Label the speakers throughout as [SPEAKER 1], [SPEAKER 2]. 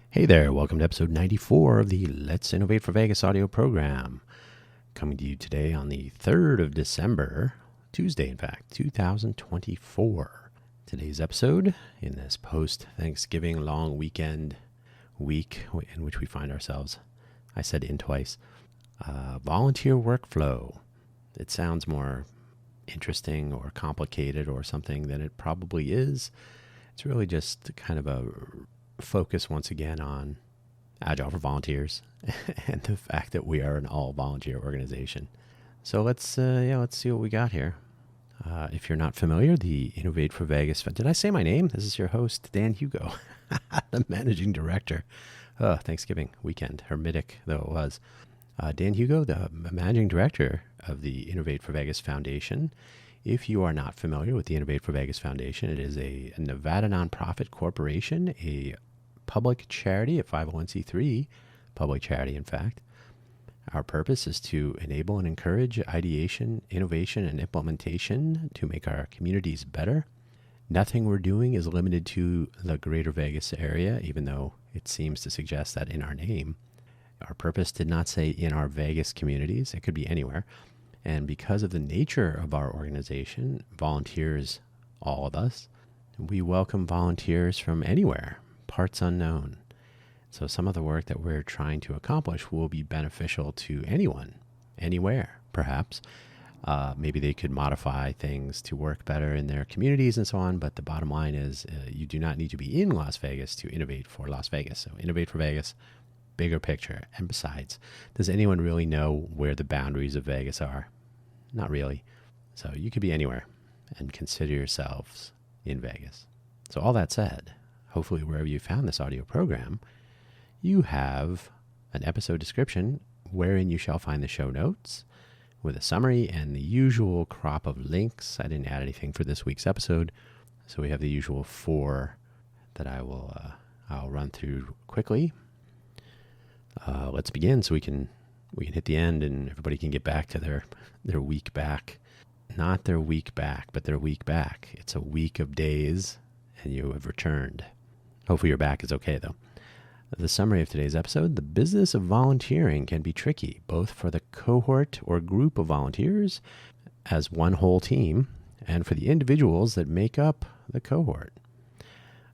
[SPEAKER 1] Hey there, welcome to episode 94 of the Let's Innovate for Vegas audio program. Coming to you today on the 3rd of December, Tuesday in fact, 2024. Today's episode, in this post-Thanksgiving long weekend week in which we find ourselves, I said in twice, volunteer workflow. It sounds more interesting or complicated or something than it probably is. It's really just kind of a focus once again on Agile for Volunteers and the fact that we are an all-volunteer organization. So let's see what we got here. If you're not familiar, the Innovate for Vegas. Did I say my name? This is your host, Dan Hugo, the managing director. Thanksgiving weekend, hermetic though it was. Dan Hugo, the managing director of the Innovate for Vegas Foundation. If you are not familiar with the Innovate for Vegas Foundation, it is a Nevada nonprofit corporation, a public charity, a 501c3 public charity, in fact. Our purpose is to enable and encourage ideation, innovation, and implementation to make our communities better. Nothing we're doing is limited to the greater Vegas area, even though it seems to suggest that in our name. Our purpose did not say in our Vegas communities. It could be anywhere. And because of the nature of our organization, volunteers, all of us, we welcome volunteers from anywhere, parts unknown. So some of the work that we're trying to accomplish will be beneficial to anyone, anywhere, perhaps. Maybe they could modify things to work better in their communities and so on. But the bottom line is you do not need to be in Las Vegas to innovate for Las Vegas. So Innovate for Vegas, bigger picture. And besides, does anyone really know where the boundaries of Vegas are? Not really. So you could be anywhere and consider yourselves in Vegas. So all that said, hopefully wherever you found this audio program, you have an episode description wherein you shall find the show notes with a summary and the usual crop of links. I didn't add anything for this week's episode, so we have the usual 4 that I'll run through quickly. Let's begin so we can hit the end and everybody can get back to their week back. Not their week back, but their week back. It's a week of days and you have returned. Hopefully your back is okay though. The summary of today's episode: the business of volunteering can be tricky, both for the cohort or group of volunteers as one whole team and for the individuals that make up the cohort.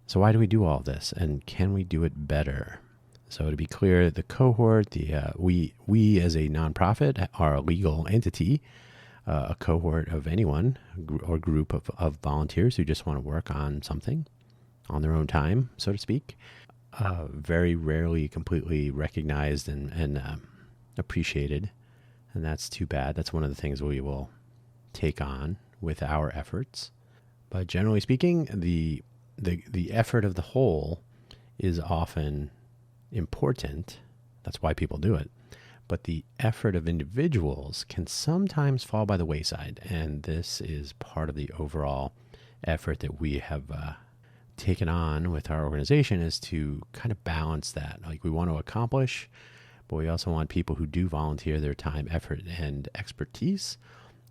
[SPEAKER 1] So why do we do all this, and can we do it better? So to be clear, the cohort, we as a nonprofit are a legal entity, a cohort of anyone or group of volunteers who just want to work on something on their own time, so to speak. Very rarely completely recognized and appreciated, and that's too bad. That's one of the things we will take on with our efforts. But generally speaking, the effort of the whole is often important. That's why people do it. But the effort of individuals can sometimes fall by the wayside, and this is part of the overall effort that we have taken on with our organization, is to kind of balance that. Like, we want to accomplish, but we also want people who do volunteer their time, effort, and expertise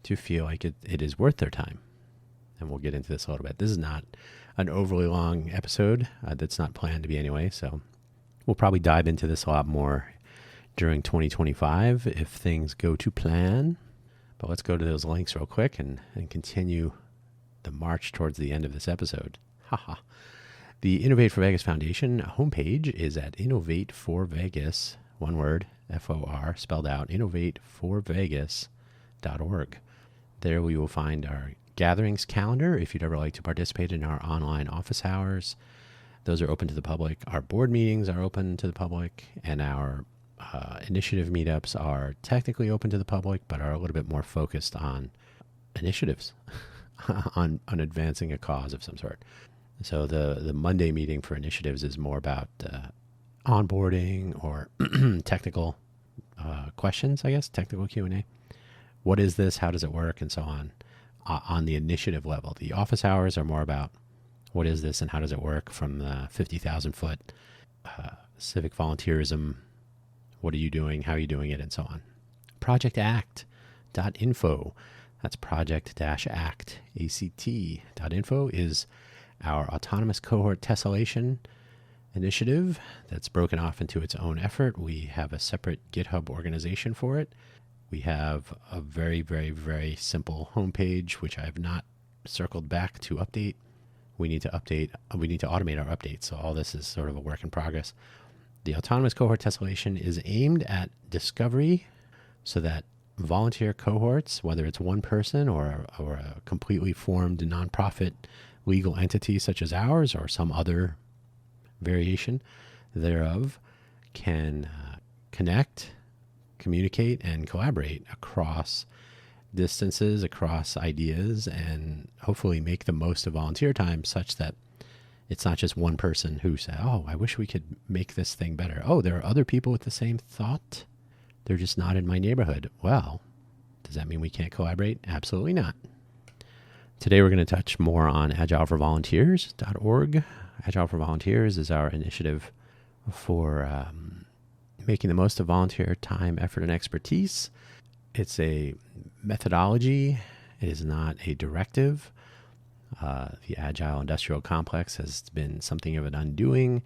[SPEAKER 1] to feel like it is worth their time. And we'll get into this a little bit. This is not an overly long episode. That's not planned to be anyway, so we'll probably dive into this a lot more during 2025 if things go to plan. But let's go to those links real quick and continue the march towards the end of this episode. The Innovate for Vegas Foundation homepage is at Innovate for Vegas, one word, FOR, spelled out, innovateforvegas.org. There we will find our gatherings calendar if you'd ever like to participate in our online office hours. Those are open to the public. Our board meetings are open to the public, and our initiative meetups are technically open to the public, but are a little bit more focused on initiatives, on advancing a cause of some sort. So the Monday meeting for initiatives is more about onboarding or technical questions, I guess, technical Q&A. What is this? How does it work? And so on the initiative level. The office hours are more about what is this and how does it work from the 50,000-foot civic volunteerism. What are you doing? How are you doing it? And so on. projectact.info. That's project-act.info is our autonomous cohort tessellation initiative that's broken off into its own effort. We have a separate GitHub organization for it. We have a very, very, very simple homepage, which I have not circled back to update. We need to automate our updates. So all this is sort of a work in progress. The autonomous cohort tessellation is aimed at discovery so that volunteer cohorts, whether it's one person or a completely formed nonprofit legal entity such as ours or some other variation thereof, can connect, communicate, and collaborate across distances, across ideas, and hopefully make the most of volunteer time such that it's not just one person who said, oh, I wish we could make this thing better. Oh, there are other people with the same thought. They're just not in my neighborhood. Well, does that mean we can't collaborate? Absolutely not. Today we're going to touch more on agileforvolunteers.org. Agile for Volunteers is our initiative for making the most of volunteer time, effort, and expertise. It's a methodology. It is not a directive. The Agile Industrial Complex has been something of an undoing.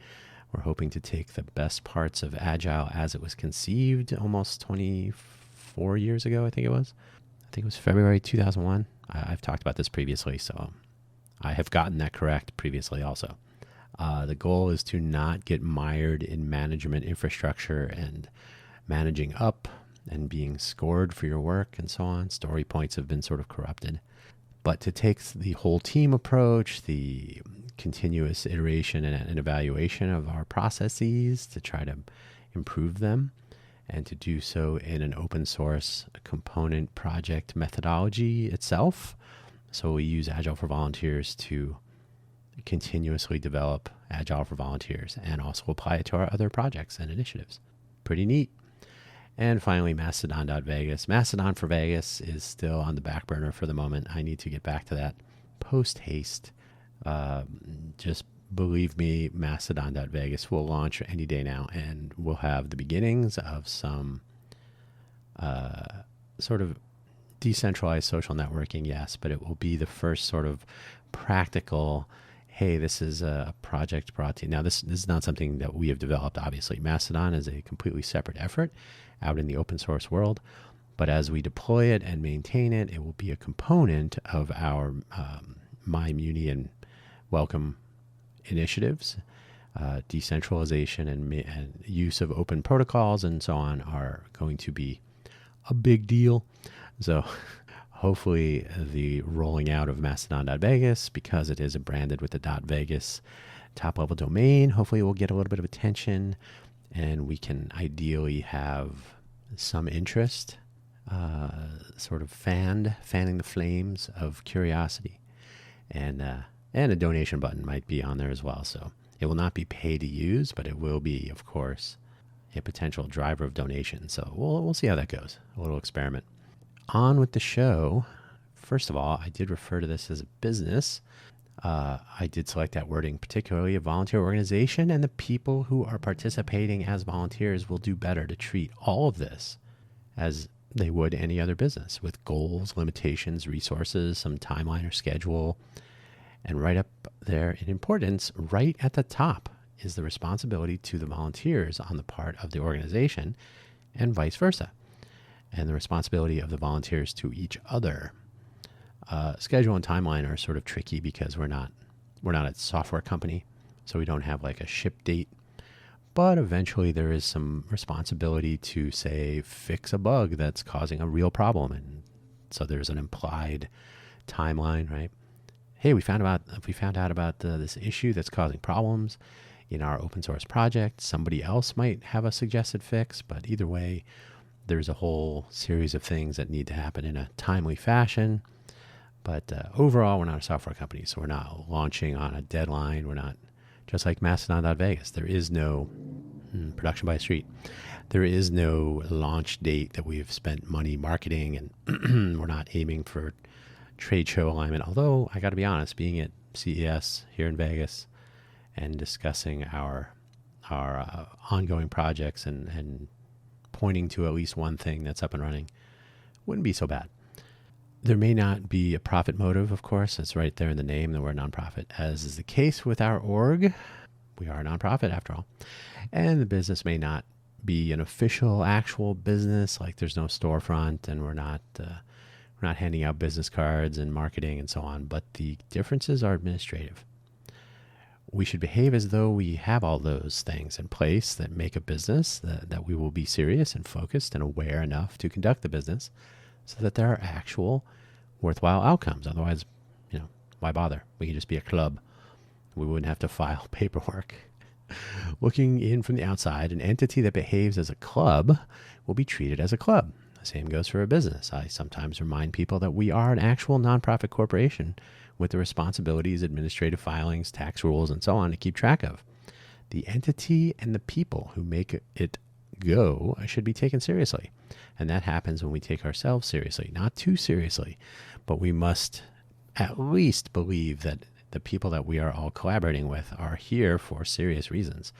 [SPEAKER 1] We're hoping to take the best parts of Agile as it was conceived almost 24 years ago, I think it was. I think it was February 2001. I've talked about this previously, so I have gotten that correct previously also. The goal is to not get mired in management infrastructure and managing up and being scored for your work and so on. Story points have been sort of corrupted. But to take the whole team approach, the continuous iteration and evaluation of our processes to try to improve them, and to do so in an open source component project methodology itself. So we use Agile for Volunteers to continuously develop Agile for Volunteers and also apply it to our other projects and initiatives. Pretty neat. And finally, Mastodon.Vegas. Mastodon for Vegas is still on the back burner for the moment. I need to get back to that post haste. Just believe me, Mastodon.Vegas will launch any day now, and we'll have the beginnings of some sort of decentralized social networking, yes, but it will be the first sort of practical, hey, this is a project brought to you. Now, this is not something that we have developed, obviously. Mastodon is a completely separate effort out in the open source world. But as we deploy it and maintain it, it will be a component of our MyMuni and Welcome initiatives. Decentralization and use of open protocols and so on are going to be a big deal. So hopefully the rolling out of Mastodon.Vegas, because it is branded with the .Vegas top-level domain, hopefully it will get a little bit of attention, and we can ideally have some interest, sort of fanning the flames of curiosity. And a donation button might be on there as well. So it will not be pay to use, but it will be, of course, a potential driver of donation. So we'll see how that goes. A little experiment. On with the show. First of all, I did refer to this as a business. I did select that wording, particularly a volunteer organization, and the people who are participating as volunteers will do better to treat all of this as they would any other business, with goals, limitations, resources, some timeline or schedule. And right up there in importance, right at the top, is the responsibility to the volunteers on the part of the organization, and vice versa. And the responsibility of the volunteers to each other. Schedule and timeline are sort of tricky because we're not a software company, so we don't have like a ship date. But eventually there is some responsibility to, say, fix a bug that's causing a real problem. And so there's an implied timeline, right? Hey, we found out about this issue that's causing problems in our open source project. Somebody else might have a suggested fix, but either way, there's a whole series of things that need to happen in a timely fashion. But overall, we're not a software company, so we're not launching on a deadline. We're not, just like Mastodon.Vegas, there is no production by a street. There is no launch date that we've spent money marketing, and we're not aiming for trade show alignment. Although, I got to be honest, being at CES here in Vegas and discussing our ongoing projects and pointing to at least one thing that's up and running wouldn't be so bad. There may not be a profit motive, of course. It's right there in the name that we're a nonprofit. As is the case with our org, We are a nonprofit after all. And the business may not be an official, actual business, like there's no storefront and we're not handing out business cards and marketing and so on, but the differences are administrative. We should behave as though we have all those things in place that make a business, that we will be serious and focused and aware enough to conduct the business so that there are actual worthwhile outcomes. Otherwise, why bother? We could just be a club. We wouldn't have to file paperwork. Looking in from the outside, an entity that behaves as a club will be treated as a club. The same goes for a business. I sometimes remind people that we are an actual nonprofit corporation with the responsibilities, administrative filings, tax rules, and so on to keep track of. The entity and the people who make it go should be taken seriously. And that happens when we take ourselves seriously. Not too seriously, but we must at least believe that the people that we are all collaborating with are here for serious reasons.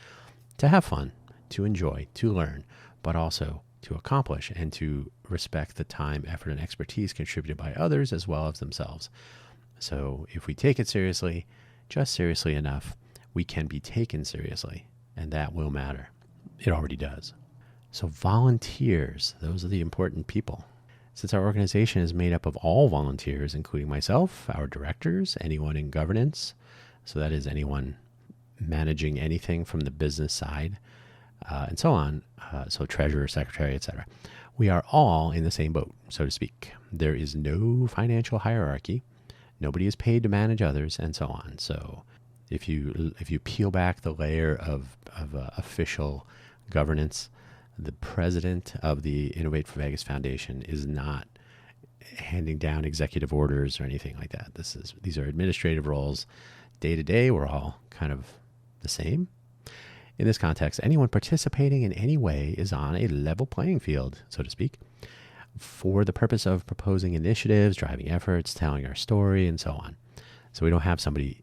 [SPEAKER 1] To have fun, to enjoy, to learn, but also to accomplish and to respect the time, effort, and expertise contributed by others as well as themselves. So if we take it seriously, just seriously enough, we can be taken seriously, and that will matter. It already does. So volunteers, those are the important people. Since our organization is made up of all volunteers, including myself, our directors, anyone in governance, so that is anyone managing anything from the business side, and so on, so treasurer, secretary, etc. We are all in the same boat, so to speak. There is no financial hierarchy. Nobody is paid to manage others, and so on. So if you peel back the layer of official governance, the president of the Innovate for Vegas Foundation is not handing down executive orders or anything like that. These are administrative roles. Day to day, we're all kind of the same. In this context, anyone participating in any way is on a level playing field, so to speak, for the purpose of proposing initiatives, driving efforts, telling our story, and so on. So we don't have somebody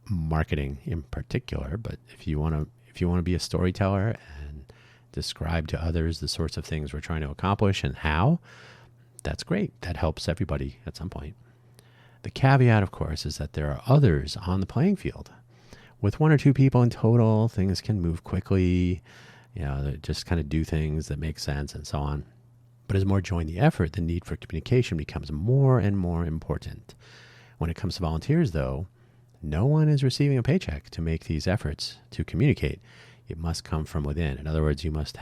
[SPEAKER 1] marketing in particular, but if you want to be a storyteller and describe to others the sorts of things we're trying to accomplish and how, that's great. That helps everybody at some point. The caveat, of course, is that there are others on the playing field. With one or two people in total, things can move quickly, they just kind of do things that make sense and so on. But as more join the effort, the need for communication becomes more and more important. When it comes to volunteers, though, no one is receiving a paycheck to make these efforts to communicate. It must come from within. In other words, you must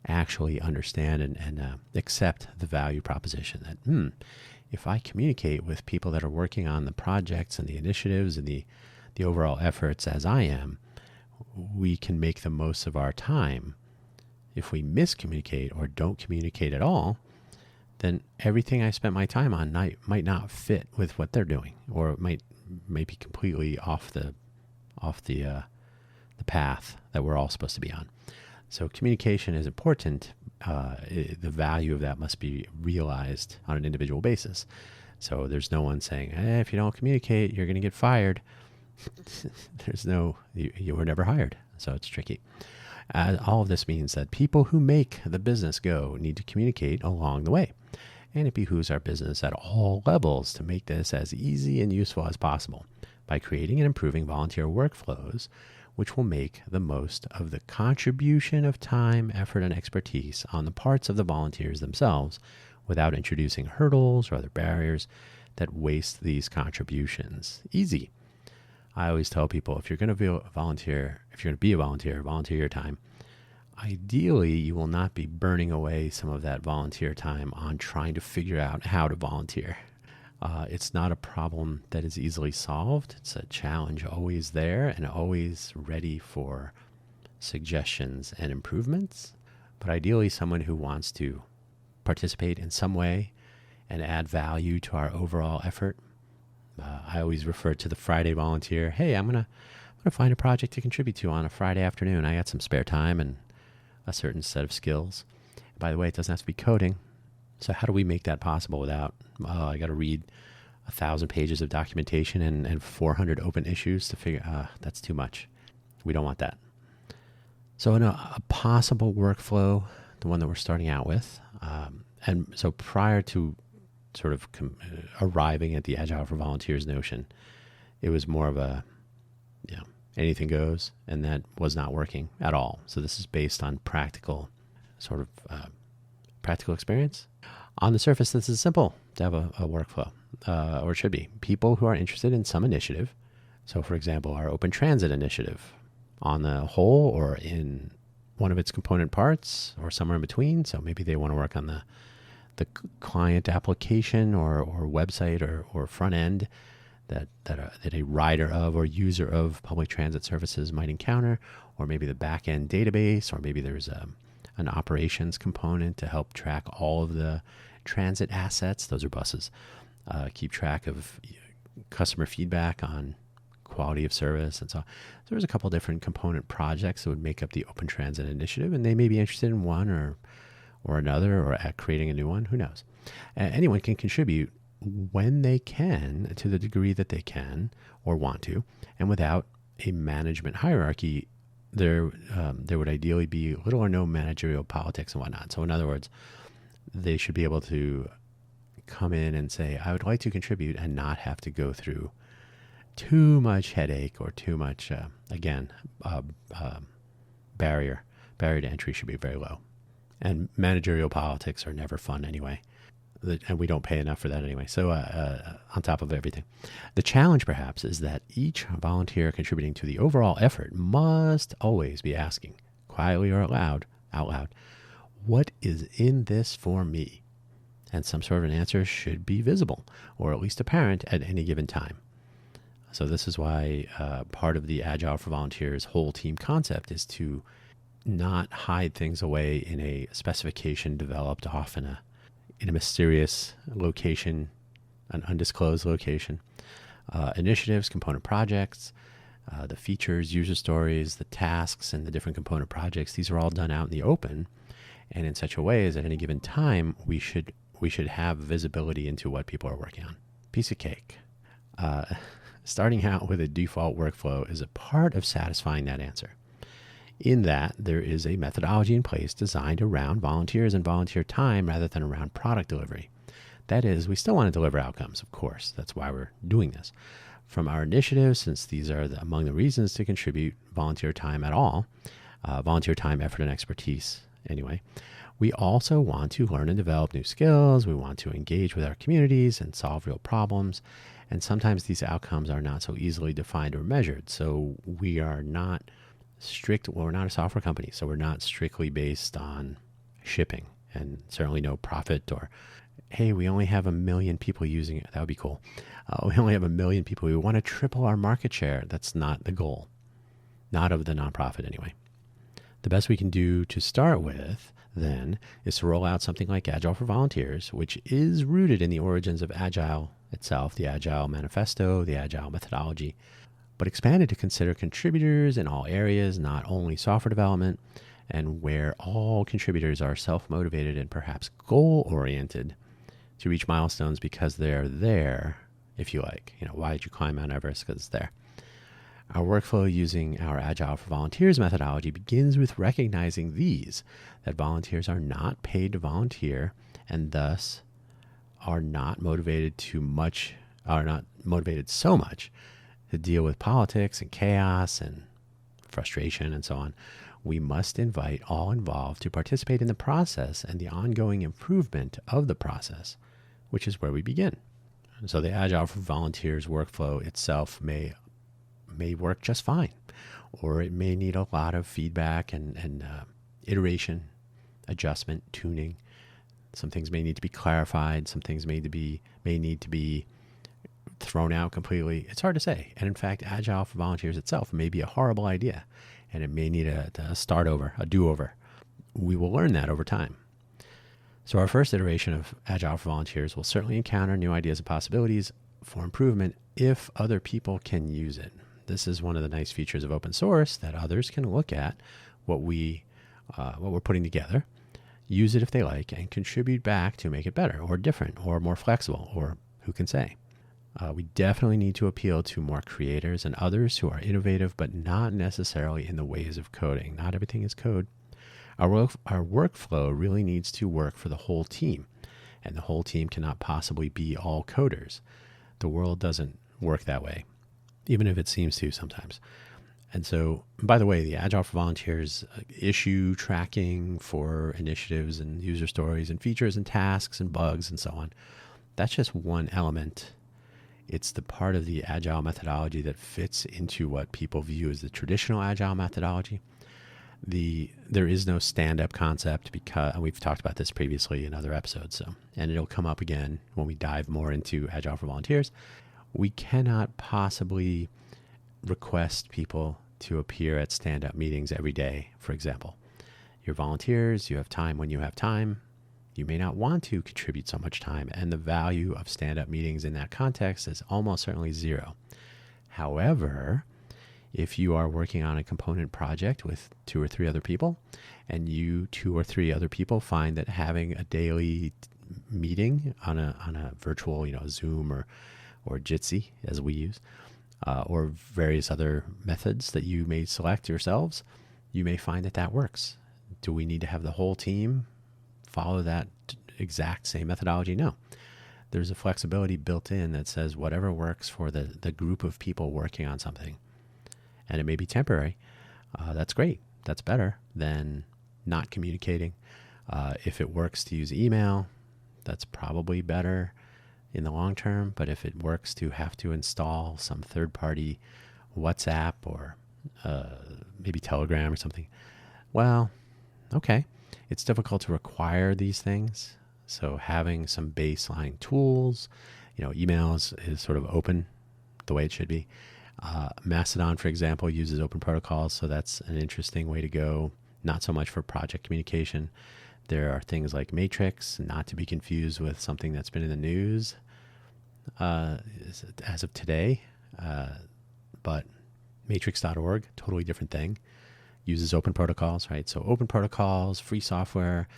[SPEAKER 1] actually understand and accept the value proposition that if I communicate with people that are working on the projects and the initiatives and the overall efforts as I am, we can make the most of our time. If we miscommunicate or don't communicate at all, then everything I spent my time on might not fit with what they're doing, or it might be completely off the path that we're all supposed to be on. So communication is important. The value of that must be realized on an individual basis. So there's no one saying, if you don't communicate, you're going to get fired. You were never hired. So it's tricky. All of this means that people who make the business go need to communicate along the way. And it behooves our business at all levels to make this as easy and useful as possible by creating and improving volunteer workflows, which will make the most of the contribution of time, effort, and expertise on the parts of the volunteers themselves without introducing hurdles or other barriers that waste these contributions. Easy. I always tell people, if you're going to be a volunteer, volunteer your time. Ideally, you will not be burning away some of that volunteer time on trying to figure out how to volunteer. It's not a problem that is easily solved. It's a challenge always there and always ready for suggestions and improvements. But ideally, someone who wants to participate in some way and add value to our overall effort. I always refer to the Friday volunteer. Hey, I'm gonna find a project to contribute to on a Friday afternoon. I got some spare time and a certain set of skills. By the way, it doesn't have to be coding. So how do we make that possible without, I got to read 1,000 pages of documentation and 400 open issues to figure, that's too much. We don't want that. So in a possible workflow, the one that we're starting out with, and so prior to sort of arriving at the Agile for Volunteers notion, it was more of a, anything goes, and that was not working at all. So this is based on practical practical experience. On the surface, this is simple to have a workflow, or it should be. People who are interested in some initiative, so for example, our open transit initiative, on the whole or in one of its component parts or somewhere in between. So maybe they want to work on the client application or website or front end that a rider of or user of public transit services might encounter, or maybe the back end database, or maybe there's an operations component to help track all of the transit assets. Those are buses. Keep track of customer feedback on quality of service and so on. So there's a couple different component projects that would make up the Open Transit Initiative, and they may be interested in one or another, or at creating a new one. Who knows? Anyone can contribute when they can, to the degree that they can or want to, and without a management hierarchy. There would ideally be little or no managerial politics and whatnot. So in other words, they should be able to come in and say, I would like to contribute, and not have to go through too much headache or too much, barrier to entry should be very low. And managerial politics are never fun anyway. And we don't pay enough for that anyway. So on top of everything, the challenge perhaps is that each volunteer contributing to the overall effort must always be asking, quietly or out loud, what is in this for me? And some sort of an answer should be visible, or at least apparent at any given time. So this is why part of the Agile for Volunteers whole team concept is to not hide things away in a specification developed off in a mysterious location, an undisclosed location. Initiatives, component projects, the features, user stories, the tasks, and the different component projects, these are all done out in the open, and in such a way as at any given time, we should have visibility into what people are working on. Piece of cake. Starting out with a default workflow is a part of satisfying that answer, in that there is a methodology in place designed around volunteers and volunteer time rather than around product delivery. That is, we still want to deliver outcomes, of course. That's why we're doing this. From our initiatives, since these are among the reasons to contribute volunteer time at all, volunteer time, effort, and expertise anyway, we also want to learn and develop new skills. We want to engage with our communities and solve real problems. And sometimes these outcomes are not so easily defined or measured. So we are not we're not a software company, so we're not strictly based on shipping, and certainly no profit or, hey, we only have 1 million people using it. That would be cool. We only have 1 million people. We want to triple our market share. That's not the goal, not of the nonprofit anyway. The best we can do to start with, then, is to roll out something like Agile for Volunteers, which is rooted in the origins of Agile itself, the Agile Manifesto, the Agile methodology, but expanded to consider contributors in all areas, not only software development, and where all contributors are self-motivated and perhaps goal-oriented to reach milestones because they're there, if you like. Why did you climb Mount Everest? Because it's there. Our workflow using our Agile for Volunteers methodology begins with recognizing that volunteers are not paid to volunteer, and thus are not motivated so much to deal with politics and chaos and frustration and so on. We must invite all involved to participate in the process and the ongoing improvement of the process, which is where we begin. So the Agile for Volunteers workflow itself may work just fine, or it may need a lot of feedback and iteration, adjustment, tuning. Some things may need to be clarified. Some things may need to be thrown out completely. It's hard to say. And in fact, Agile for Volunteers itself may be a horrible idea, and it may need a start over, a do-over. We will learn that over time. So our first iteration of Agile for Volunteers will certainly encounter new ideas and possibilities for improvement if other people can use it. This is one of the nice features of open source, that others can look at what we're putting together, use it if they like, and contribute back to make it better or different or more flexible, or who can say. We definitely need to appeal to more creators and others who are innovative, but not necessarily in the ways of coding. Not everything is code. Our workflow really needs to work for the whole team, and the whole team cannot possibly be all coders. The world doesn't work that way, even if it seems to sometimes. And so, by the way, the Agile for Volunteers issue tracking for initiatives and user stories and features and tasks and bugs and so on, that's just one element. It's the part of the Agile methodology that fits into what people view as the traditional Agile methodology. There is no stand-up concept, because we've talked about this previously in other episodes, and it'll come up again when we dive more into Agile for Volunteers. We cannot possibly request people to appear at stand-up meetings every day, for example. You're volunteers, you have time when you have time. You may not want to contribute so much time, and the value of stand-up meetings in that context is almost certainly zero. However, if you are working on a component project with 2 or 3 other people, and you 2 or 3 other people find that having a daily meeting on a virtual, Zoom or Jitsi, as we use, or various other methods that you may select yourselves, you may find that works. Do we need to have the whole team follow that exact same methodology? No. There's a flexibility built in that says whatever works for the group of people working on something. And it may be temporary. That's great. That's better than not communicating. If it works to use email, that's probably better in the long term. But if it works to have to install some third-party WhatsApp or maybe Telegram or something, well, okay. It's difficult to require these things. So having some baseline tools, email is sort of open the way it should be. Mastodon, for example, uses open protocols, so that's an interesting way to go. Not so much for project communication. There are things like Matrix, not to be confused with something that's been in the news as of today. But matrix.org, totally different thing. Uses open protocols, right? So open protocols, free software,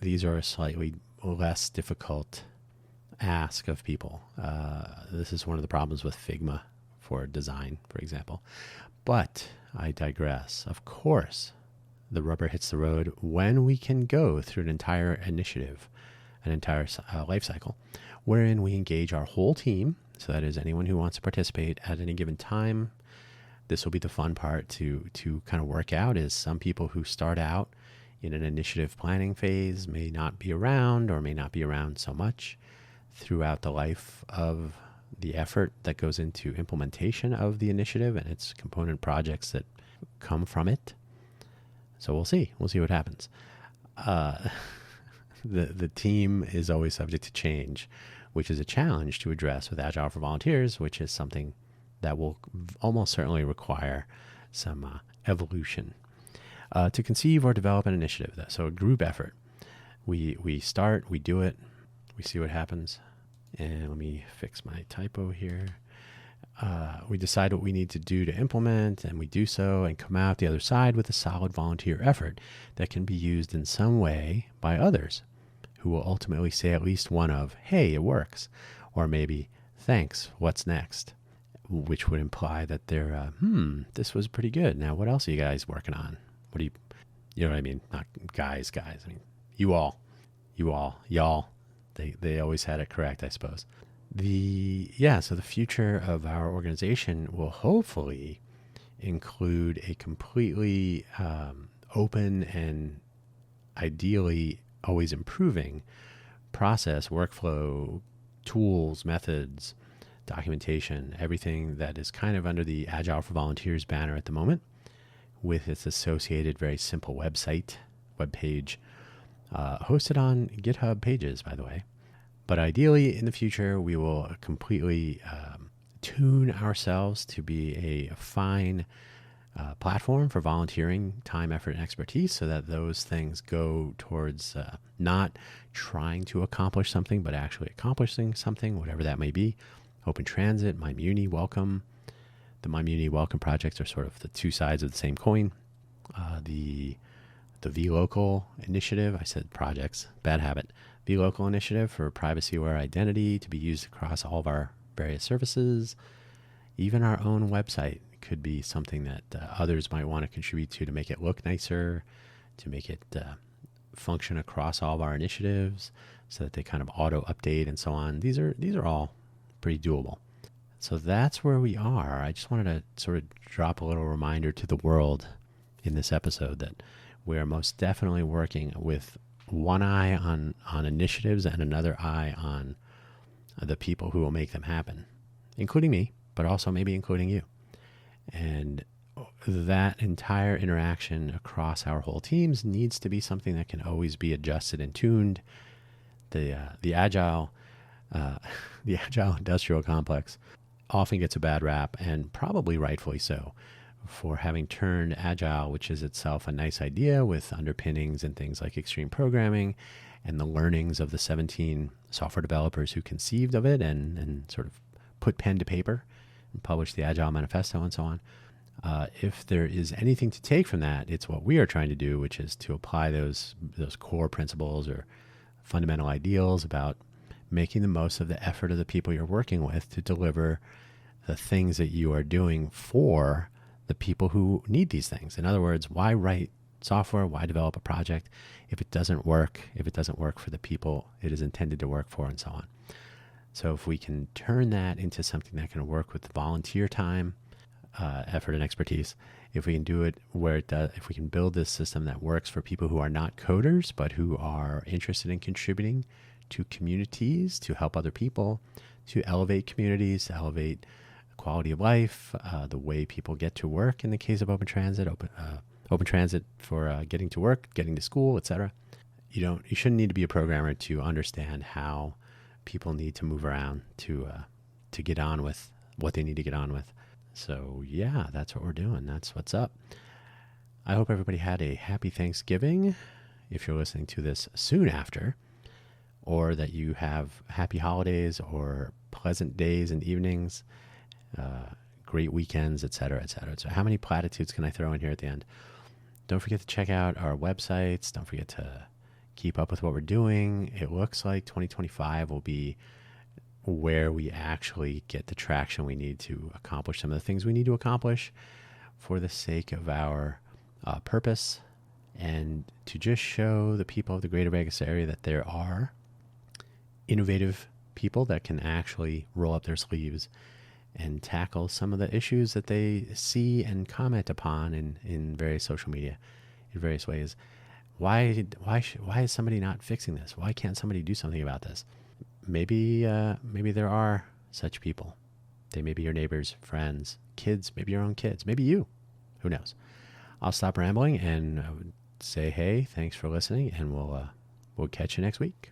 [SPEAKER 1] these are a slightly less difficult ask of people. This is one of the problems with Figma for design, for example. But I digress. Of course, the rubber hits the road when we can go through an entire initiative, an entire life cycle, wherein we engage our whole team. So that is anyone who wants to participate at any given time. This will be the fun part to kind of work out, is some people who start out in an initiative planning phase may not be around, or may not be around so much throughout the life of the effort that goes into implementation of the initiative and its component projects that come from it. So we'll see. We'll see what happens. The team is always subject to change, which is a challenge to address with Agile for Volunteers, which is something that will almost certainly require some evolution. To conceive or develop an initiative, though, so a group effort. We start, we do it, we see what happens. And let me fix my typo here. We decide what we need to do to implement, and we do so and come out the other side with a solid volunteer effort that can be used in some way by others, who will ultimately say at least one of, hey, it works, or maybe, thanks, what's next? Which would imply that they're, this was pretty good. Now, what else are you guys working on? What do you know what I mean? Not guys. I mean, you all, y'all. They always had it correct, I suppose. So the future of our organization will hopefully include a completely open and ideally always improving process, workflow, tools, methods, documentation, everything that is kind of under the Agile for Volunteers banner at the moment, with its associated very simple web page, hosted on GitHub pages, by the way. But ideally, in the future, we will completely tune ourselves to be a fine platform for volunteering, time, effort, and expertise, so that those things go towards not trying to accomplish something, but actually accomplishing something, whatever that may be. Open Transit, MyMuni, Welcome. The MyMuni Welcome projects are sort of the two sides of the same coin. The vLocal initiative, I said projects, bad habit. vLocal initiative for privacy-aware identity to be used across all of our various services. Even our own website could be something that others might want to contribute to make it look nicer, to make it function across all of our initiatives, so that they kind of auto-update and so on. These are all pretty doable. So that's where we are. I just wanted to sort of drop a little reminder to the world in this episode that we're most definitely working with one eye on initiatives and another eye on the people who will make them happen, including me, but also maybe including you. And that entire interaction across our whole teams needs to be something that can always be adjusted and tuned. The agile the agile industrial complex often gets a bad rap, and probably rightfully so, for having turned agile, which is itself a nice idea with underpinnings and things like extreme programming and the learnings of the 17 software developers who conceived of it and sort of put pen to paper and published the Agile Manifesto and so on. If there is anything to take from that, it's what we are trying to do, which is to apply those core principles or fundamental ideals about making the most of the effort of the people you're working with to deliver the things that you are doing for the people who need these things. In other words, why write software? Why develop a project if it doesn't work for the people it is intended to work for, and so on. So if we can turn that into something that can work with volunteer time, effort, and expertise, if we can do it where it does, if we can build this system that works for people who are not coders but who are interested in contributing to communities, to help other people, to elevate communities, to elevate quality of life, the way people get to work in the case of open transit for getting to work, getting to school, etc. You shouldn't need to be a programmer to understand how people need to move around to get on with what they need to get on with. So yeah, that's what we're doing. That's what's up. I hope everybody had a happy Thanksgiving if you're listening to this soon after, or that you have happy holidays or pleasant days and evenings, great weekends, etc., etc. So how many platitudes can I throw in here at the end? Don't forget to check out our websites. Don't forget to keep up with what we're doing. It looks like 2025 will be where we actually get the traction we need to accomplish some of the things we need to accomplish for the sake of our purpose, and to just show the people of the greater Vegas area that there are innovative people that can actually roll up their sleeves and tackle some of the issues that they see and comment upon in various social media in various ways. Why is somebody not fixing this? Why can't somebody do something about this? Maybe there are such people. They may be your neighbors, friends, kids, maybe your own kids, maybe you. Who knows? I'll stop rambling and say, hey, thanks for listening, and we'll catch you next week.